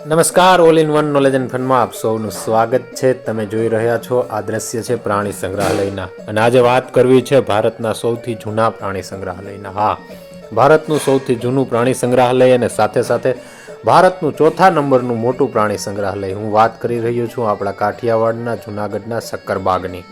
નમસ્કાર, all in one knowledge and ફનમાં આપ સૌનું સ્વાગત છે. તમે જોઈ રહ્યા છો આ દ્રશ્ય છે પ્રાણી સંગ્રહાલયના, અને આજે વાત કરવી છે ભારતના સૌથી જૂના પ્રાણી સંગ્રહાલયના. હા, ભારતનું સૌથી જૂનું પ્રાણી સંગ્રહાલય અને સાથે સાથે ભારતનું ચોથા નંબરનું મોટું પ્રાણી સંગ્રહાલય. હું વાત કરી રહ્યો છું આપણા કાઠિયાવાડના જૂનાગઢના શક્કરબાગની.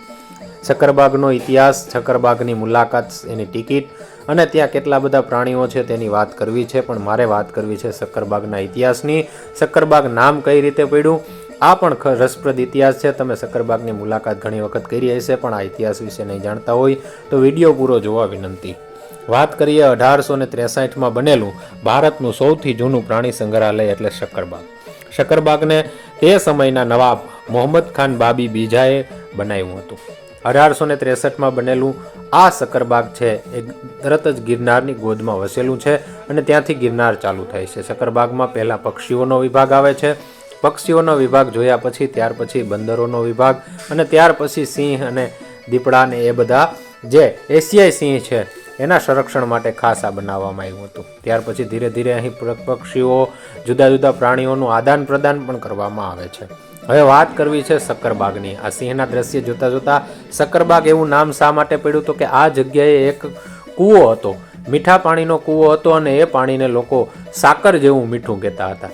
શક્કરબાગનો ઇતિહાસ, શક્કરબાગની મુલાકાત, એની ટિકિટ અને ત્યાં કેટલા બધા પ્રાણીઓ છે તેની વાત કરવી છે. પણ મારે વાત કરવી છે શક્કરબાગના ઇતિહાસની. શક્કરબાગ નામ કઈ રીતે પડ્યું, આ પણ રસપ્રદ ઇતિહાસ છે. તમે શક્કરબાગની મુલાકાત ઘણી વખત કરી હશે, પણ આ ઇતિહાસ વિશે નહીં જાણતા હોય તો વિડીયો પૂરો જોવા વિનંતી. વાત કરીએ 1863માં બનેલું ભારતનું સૌથી જૂનું પ્રાણી સંગ્રહાલય એટલે શક્કરબાગ. શક્કરબાગને તે સમયના નવાબ મોહમ્મદ ખાન બાબી બીજાએ બનાવ્યું હતું. 1863માં બનેલું આ શક્કરબાગ છે એ તરત જ ગિરનારની ગોદમાં વસેલું છે અને ત્યાંથી ગિરનાર ચાલુ થાય છે. શક્કરબાગમાં પહેલાં પક્ષીઓનો વિભાગ આવે છે. પક્ષીઓનો વિભાગ જોયા પછી ત્યાર પછી બંદરોનો વિભાગ, અને ત્યાર પછી સિંહ અને દીપડા ને એ બધા જે એશિયાઈ સિંહ છે એના સંરક્ષણ માટે ખાસ આ બનાવવામાં આવ્યું હતું. ત્યાર પછી ધીરે ધીરે અહીં પક્ષીઓ, જુદા જુદા પ્રાણીઓનું આદાન પ્રદાન પણ કરવામાં આવે છે. હવે વાત કરવી છે શક્કરબાગની. આ સિંહના દ્રશ્ય જોતા જોતા શક્કરબાગ એવું નામ શા માટે પડ્યું? તો કે આ જગ્યાએ એક કૂવો હતો, મીઠા પાણીનો કૂવો હતો, અને એ પાણીને લોકો સાકર જેવું મીઠું કહેતા હતા.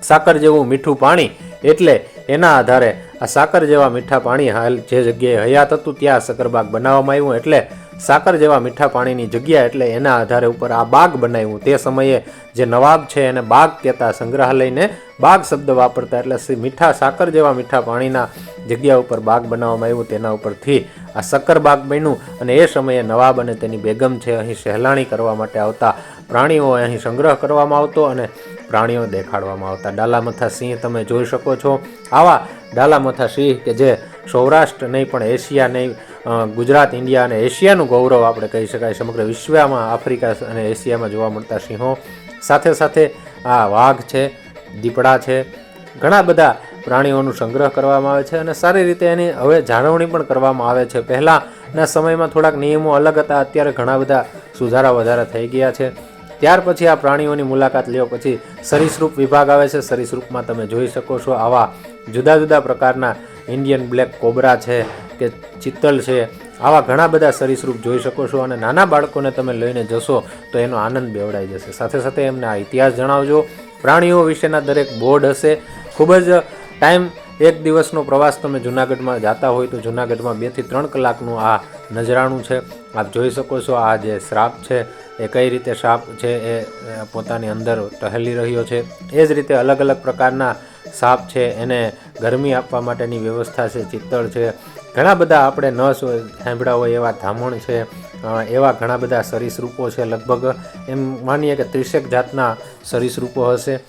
સાકર જેવું મીઠું પાણી એટલે એના આધારે આ સાકર જેવા મીઠા પાણી હાલ જે જગ્યાએ હયાત હતું ત્યાં શક્કરબાગ બનાવવામાં આવ્યું. એટલે સાકર જેવા મીઠા પાણીની જગ્યા એટલે એના આધારે ઉપર આ બાગ બનાવ્યું. તે સમયે જે નવાબ છે એને બાગ કહેતા, સંગ્રહાલયને બાગ શબ્દ વાપરતા, એટલે મીઠા સાકર જેવા મીઠા પાણીના જગ્યા ઉપર બાગ બનાવવામાં આવ્યું. તેના ઉપરથી આ શક્કરબાગ બન્યું. અને એ સમયે નવાબ અને તેની બેગમ છે અહીં સહેલાણી કરવા માટે આવતા, પ્રાણીઓ અહીં સંગ્રહ કરવામાં આવતો અને પ્રાણીઓ દેખાડવામાં આવતા. ડાલામથા સિંહ તમે જોઈ શકો છો. આવા ડાલામથા સિંહ કે જે સૌરાષ્ટ્ર નહીં પણ એશિયા નહીં, ગુજરાત, ઇન્ડિયા અને એશિયાનું ગૌરવ આપણે કહી શકાય. સમગ્ર વિશ્વમાં આફ્રિકા અને એશિયામાં જોવા મળતા સિંહો, સાથે સાથે આ વાઘ છે, દીપડા છે, ઘણા બધા પ્રાણીઓનું સંગ્રહ કરવામાં આવે છે અને સારી રીતે એની હવે જાળવણી પણ કરવામાં આવે છે. પહેલાંના સમયમાં થોડાક નિયમો અલગ હતા, અત્યારે ઘણા બધા સુધારા વધારા થઈ ગયા છે. ત્યાર પછી આ પ્રાણીઓની મુલાકાત લ્યો પછી સરીસૃપ વિભાગ આવે છે. સરીસૃપમાં તમે જોઈ શકો છો આવા જુદા જુદા પ્રકારના ઇન્ડિયન બ્લેક કોબરા છે કે ચિત્તલ છે, આવા ઘણા બધા સરીસૃપ જોઈ શકો છો. અને નાના બાળકોને તમે લઈને જશો તો એનો આનંદ બેવડાઈ જશે. સાથે સાથે એમને આ ઇતિહાસ જણાવજો. પ્રાણીઓ વિશેના દરેક બોર્ડ હશે. ખૂબ જ ટાઈમ, એક દિવસનો પ્રવાસ તમે જૂનાગઢમાં જતા હોય તો જૂનાગઢમાં 2 થી 3 કલાકનું આ નજરાણું છે. આપ જોઈ શકો છો આ જે શ્રાપ છે એ કઈ રીતે સાપ છે એ પોતાની અંદર ટહેલી રહ્યો છે. એ જ રીતે અલગ અલગ પ્રકારના સાપ છે એને ગરમી આપવા માટેની વ્યવસ્થા છે. ચિત્તળ છે, ઘણા બધા આપણે ન સાંભળ્યા હોય એવા ધામણ છે, એવા ઘણા બધા સરીસૃપો છે. લગભગ એમ માનીએ કે 30 જાતના સરીસૃપો હશે.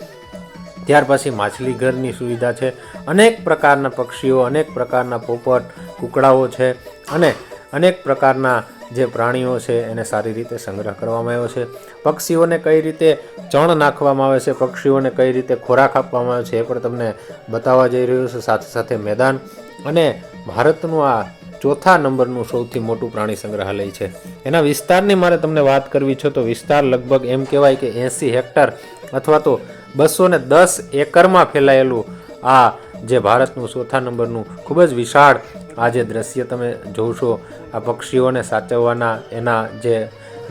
ત્યાર પછી માછલી ઘરની સુવિધા છે. અનેક પ્રકારના પક્ષીઓ, અનેક પ્રકારના પોપટ, કુકડાઓ છે, અને અનેક પ્રકારના જે પ્રાણીઓ છે એને સારી રીતે સંગ્રહ કરવામાં આવ્યો છે. પક્ષીઓને કઈ રીતે ચણ નાખવામાં આવે છે, પક્ષીઓને કઈ રીતે ખોરાક આપવામાં આવે છે એ પણ તમને બતાવવા જઈ રહ્યું છે. સાથે સાથે મેદાન, અને ભારતનું આ ચોથા નંબરનું સૌથી મોટું પ્રાણી સંગ્રહાલય છે. એના વિસ્તારની મારે તમને વાત કરવી છે તો વિસ્તાર લગભગ એમ કહેવાય કે 80 હેક્ટર અથવા તો 210 એકરમાં ફેલાયેલું આ જે ભારતનું ચોથા નંબરનું ખૂબ જ વિશાળ આ જે દ્રશ્ય તમે જોશો. આ પક્ષીઓને સાચવવાના એના જે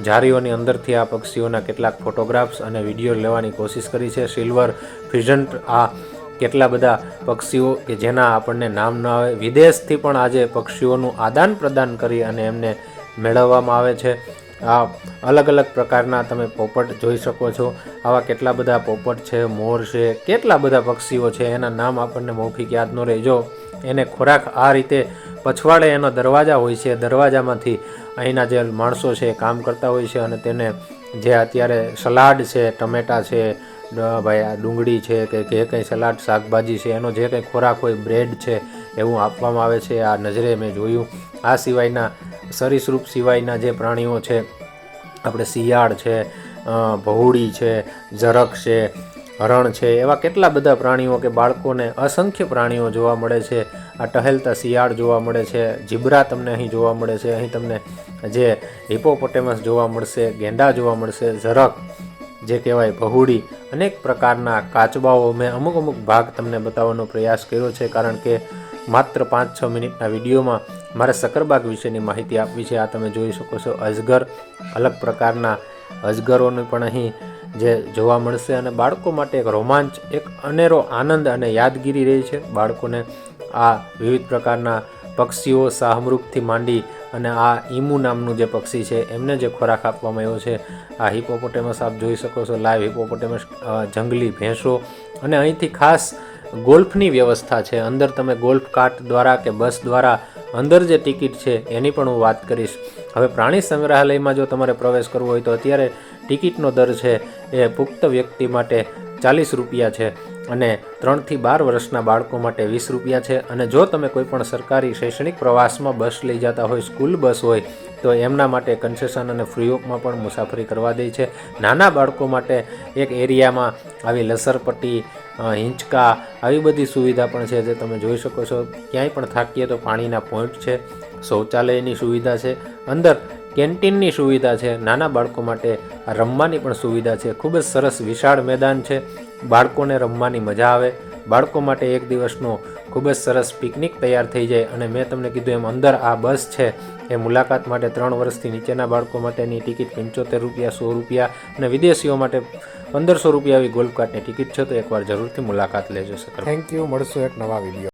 જારીઓની અંદરથી આ પક્ષીઓના કેટલાક ફોટોગ્રાફ્સ અને વિડીયો લેવાની કોશિશ કરી છે. સિલ્વર ફિઝન્ટ આ કેટલા બધા પક્ષીઓ કે જેના આપણને નામ ન આવે, વિદેશથી પણ આજે પક્ષીઓનું આદાન પ્રદાન કરી અને એમને મેળવવામાં આવે છે. આ અલગ અલગ પ્રકારના તમે પોપટ જોઈ શકો છો. આવા કેટલા બધા પોપટ છે, મોર છે, કેટલા બધા પક્ષીઓ છે, એના નામ આપણને મૌખિક યાદ ન રહે. જો એને ખોરાક આ રીતે પછવાડે એનો દરવાજા હોય છે, દરવાજામાંથી અહીંના જે માણસો છે એ કામ કરતા હોય છે અને તેને જે અત્યારે સલાડ છે, ટમેટા છે, ભાઈ આ ડુંગળી છે કે જે કંઈ સલાડ શાકભાજી છે એનો જે કંઈ ખોરાક હોય, બ્રેડ છે, એવું આપવામાં આવે છે. આ નજરે મેં જોયું. આ સિવાયના સરીસૃપ સિવાયના જે પ્રાણીઓ છે, આપણે શિયાળ છે, ભહુડી છે, ઝરખ છે, હરણ છે, એવા કેટલા બધા પ્રાણીઓ કે બાળકોને અસંખ્ય પ્રાણીઓ જોવા મળે છે. આ ટહેલતા શિયાળ જોવા મળે છે, જીબ્રા તમને અહીં જોવા મળે છે. અહીં તમને જે હિપોપોટેમસ જોવા મળશે, ગેંડા જોવા મળશે, ઝરખ, જે કહેવાય પહોળી, અનેક પ્રકારના કાચબાઓ મેં અમુક ભાગ તમને બતાવવાનો પ્રયાસ કર્યો છે, કારણ કે માત્ર 5-6 મિનિટના વિડીયોમાં મારે સક્કરબાગ વિશેની માહિતી આપવી છે. આ તમે જોઈ શકો છો અજગર, અલગ પ્રકારના અજગરોને પણ અહીં જે જોવા મળશે, અને બાળકો માટે એક રોમાંચ, એક અનેરો આનંદ અને યાદગીરી રહી છે. બાળકોને આ વિવિધ પ્રકારના પક્ષીઓ, શાહમૃગથી માંડી અને આ ઈમુ નામનું જે પક્ષી છે એમને જે ખોરાક આપવામાં આવ્યો છે. આ હિપોપોટેમસ આપ જોઈ શકો છો, લાઈવ હિપોપોટેમસ, જંગલી ભેંસો, અને અહીંથી ખાસ ગોલ્ફની વ્યવસ્થા છે. અંદર તમે ગોલ્ફ કાર્ટ દ્વારા કે બસ દ્વારા અંદર જે ટિકિટ છે એની પણ હું વાત કરીશ. હવે પ્રાણી સંગ્રહાલયમાં જો તમારે પ્રવેશ કરવો હોય તો અત્યારે ટિકિટનો દર છે એ પુખ્ત વ્યક્તિ માટે 40 રૂપિયા છે, અને 3 થી 12 વર્ષના બાળકો માટે 20 રૂપિયા છે. અને જો તમે કોઈ પણ સરકારી શૈક્ષણિક પ્રવાસમાં બસ લઈ જતા હોય, સ્કૂલ બસ હોય, તો એમના માટે કન્સેશન અને ફ્રી ઓફમાં પણ મુસાફરી કરવા દે છે. નાના બાળકો માટે એક એરિયામાં આવી લસરપટ્ટી, હિંચકા, આવી બધી સુવિધા પણ છે જે તમે જોઈ શકો છો. ક્યાંય પણ થાકીએ તો પાણીના પોઈન્ટ છે, શૌચાલયની સુવિધા છે, અંદર કેન્ટીનની સુવિધા છે, નાના બાળકો માટે રમવાની પણ સુવિધા છે. ખૂબ જ સરસ વિશાળ મેદાન છે, બાળકોને રમવાની મજા આવે. બાળકો માટે એક દિવસનો ખૂબ જ સરસ પિકનિક તૈયાર થઈ જાય. અને મેં તમને કીધું એમ અંદર આ બસ છે એ મુલાકાત માટે 3 વર્ષથી નીચેના બાળકો માટેની ટિકિટ 75 રૂપિયા, 100 રૂપિયા, અને વિદેશીઓ માટે 1500 રૂપિયા આવી ગોલ્ફ કાર્ટની ટિકિટ છે. તો એકવાર જરૂરથી મુલાકાત લેજો. Thank you. મળશું એક નવા વિડીયો.